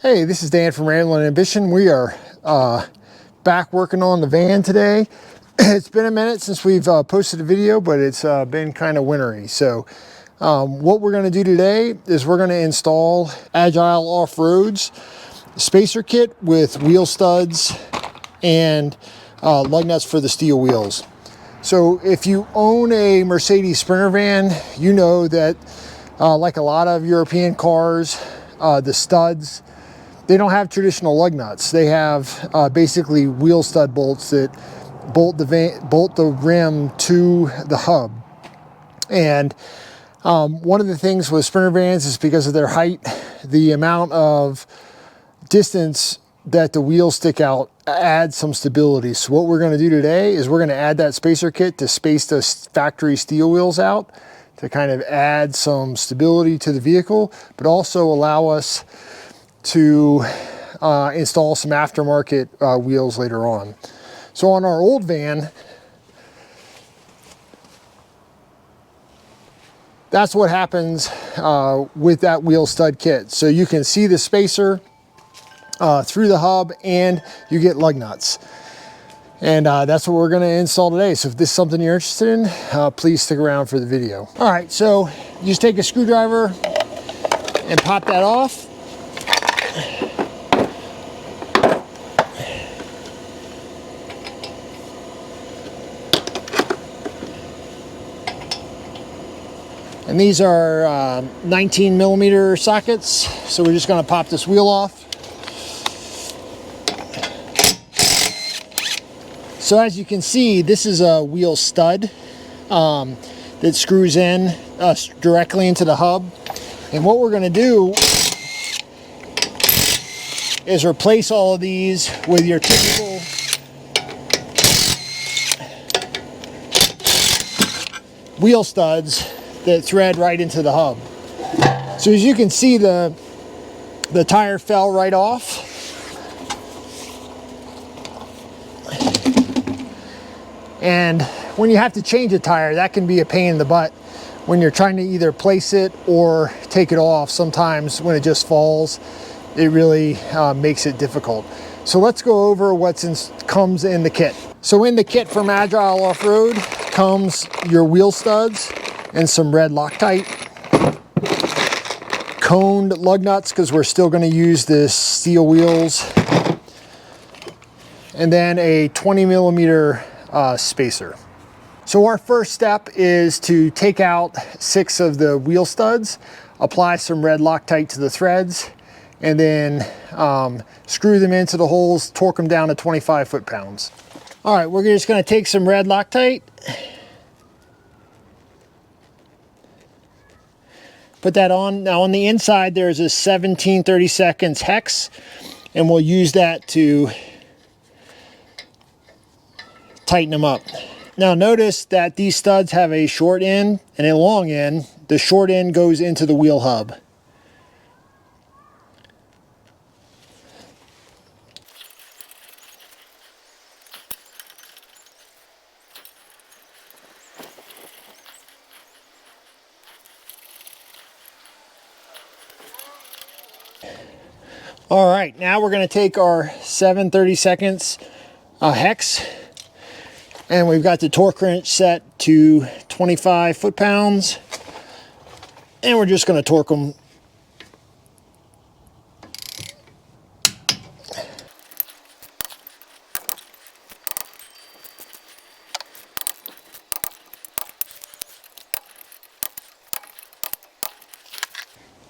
Hey, this is Dan from Ramblin' Ambition. We are back working on the van today. It's been a minute since we've posted a video, but it's been kind of wintry. So what we're going to do today is we're going to install Agile Offroad's spacer kit with wheel studs and lug nuts for the steel wheels. So if you own a Mercedes Sprinter van, you know that like a lot of European cars, the studs, they don't have traditional lug nuts. They have basically wheel stud bolts that bolt the rim to the hub. And one of the things with Sprinter vans is because of their height, the amount of distance that the wheels stick out adds some stability. So what we're going to do today is we're going to add that spacer kit to space the factory steel wheels out to kind of add some stability to the vehicle, but also allow us to install some aftermarket wheels later on. So on our old van, that's what happens with that wheel stud kit. So you can see the spacer through the hub and you get lug nuts. And that's what we're going to install today. So if this is something you're interested in, please stick around for the video. All right, so you just take a screwdriver and pop that off. And these are 19 millimeter sockets. So we're just going to pop this wheel off. So as you can see, this is a wheel stud that screws in directly into the hub. And what we're going to do is replace all of these with your typical wheel studs that thread right into the hub. So as you can see, the tire fell right off. And when you have to change a tire, that can be a pain in the butt when you're trying to either place it or take it off. Sometimes when it just falls, it really makes it difficult. So let's go over what comes in the kit. So in the kit from Agile Offroad comes your wheel studs and some red Loctite, coned lug nuts because we're still going to use this steel wheels, and then a 20 millimeter spacer. So our first step is to take out 6 of the wheel studs, apply some red Loctite to the threads, and then screw them into the holes, torque them down to 25 foot-pounds. All right, we're just going to take some red Loctite, put that on. Now on the inside there's a 17/32 hex, and we'll use that to tighten them up. Now notice that these studs have a short end and a long end. The short end goes into the wheel hub. All right, now we're going to take our 7/32 hex, and we've got the torque wrench set to 25 foot-pounds, and we're just going to torque them.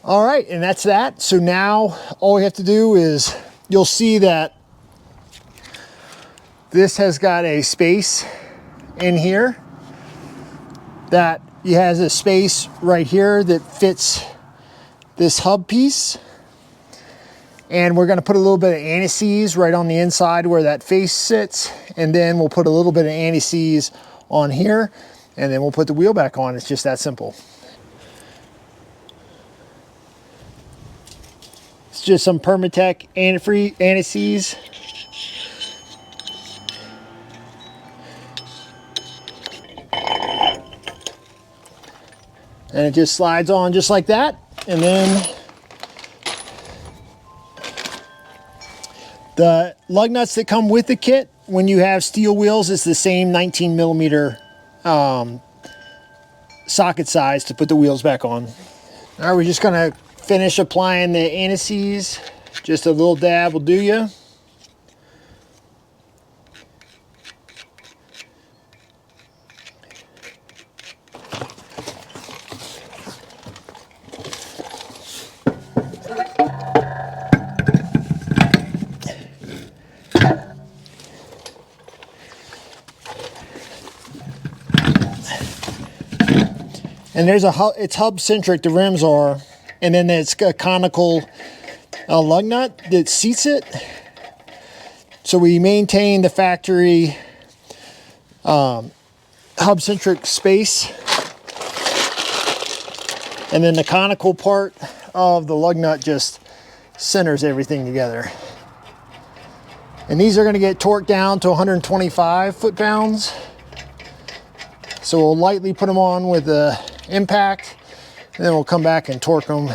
All right, and that's that. So now all we have to do is, you'll see that this has got a space in here, that it has a space right here that fits this hub piece. And we're going to put a little bit of anti-seize right on the inside where that face sits, and then we'll put a little bit of anti-seize on here, and then we'll put the wheel back on. It's just that simple. It's just some Permatech anti-seize. And it just slides on just like that, and then The lug nuts that come with the kit, when you have steel wheels, it's the same 19 millimeter socket size to put the wheels back on. All right, we're just gonna finish applying the anti-seize. Just a little dab will do you. And there's it's hub centric, the rims are, and then it's a conical lug nut that seats it. So we maintain the factory hub centric space. And then the conical part of the lug nut just centers everything together. And these are going to get torqued down to 125 foot-pounds. So we'll lightly put them on with the impact, and then we'll come back and torque them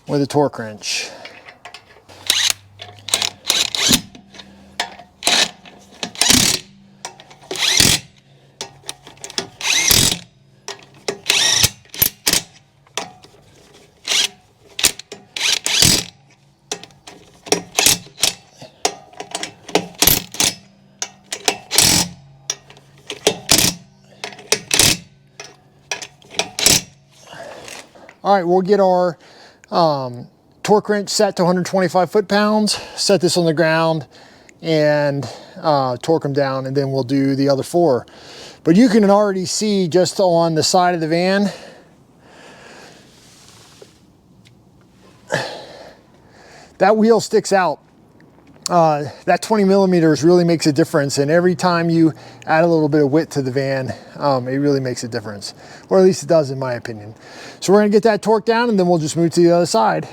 with a torque wrench. All right, we'll get our torque wrench set to 125 foot-pounds, set this on the ground, and torque them down, and then we'll do the other 4. But you can already see just on the side of the van, that wheel sticks out. That 20 millimeters really makes a difference, and every time you add a little bit of width to the van, it really makes a difference, or at least it does in my opinion. So we're gonna get that torque down, and then we'll just move to the other side.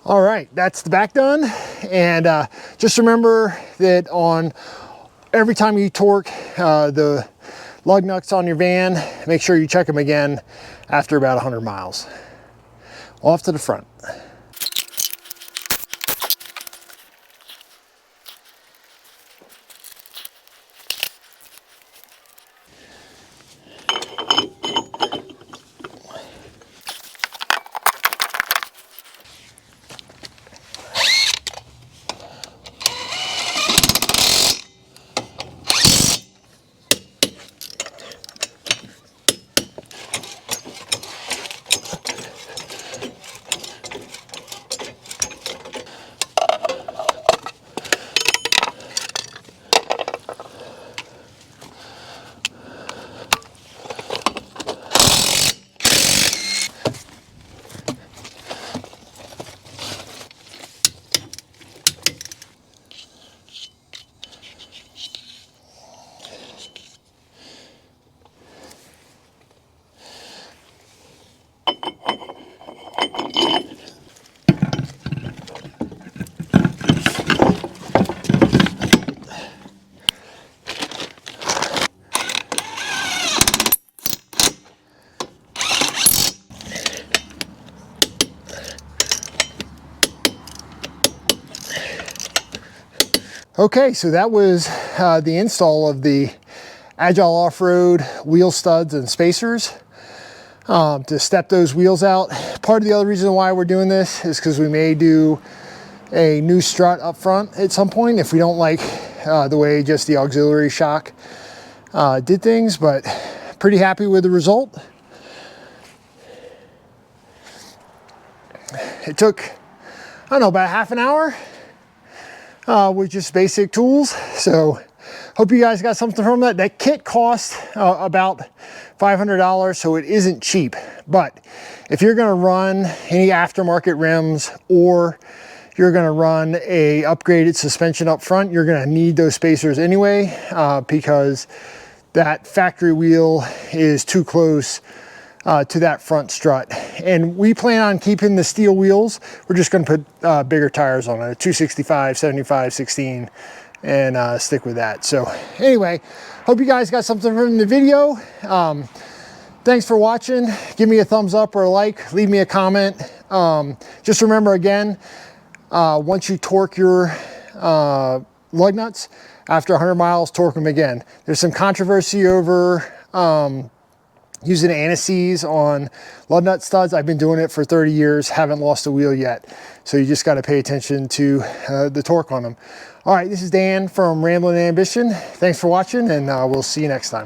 All right, that's the back done. And just remember that on every time you torque the lug nuts on your van, make sure you check them again after about 100 miles. Off to the front. Okay, so that was the install of the Agile Offroad wheel studs and spacers to step those wheels out. Part of the other reason why we're doing this is because we may do a new strut up front at some point if we don't like the way just the auxiliary shock did things, but pretty happy with the result. It took, I don't know, about half an hour with just basic tools. So hope you guys got something from that. That kit cost about $500, so it isn't cheap. But if you're gonna run any aftermarket rims or you're going to run a upgraded suspension up front. You're going to need those spacers anyway, because that factory wheel is too close to that front strut. And we plan on keeping the steel wheels. We're just going to put bigger tires on it, 265, 75, 16, and stick with that. So anyway, hope you guys got something from the video. Thanks for watching. Give me a thumbs up or a like, leave me a comment. Just remember again, once you torque your lug nuts, after 100 miles, torque them again. There's some controversy over using anti-seize on lug nut studs. I've been doing it for 30 years, haven't lost a wheel yet. So you just got to pay attention to the torque on them. All right, this is Dan from Ramblin' Ambition. Thanks for watching, and we'll see you next time.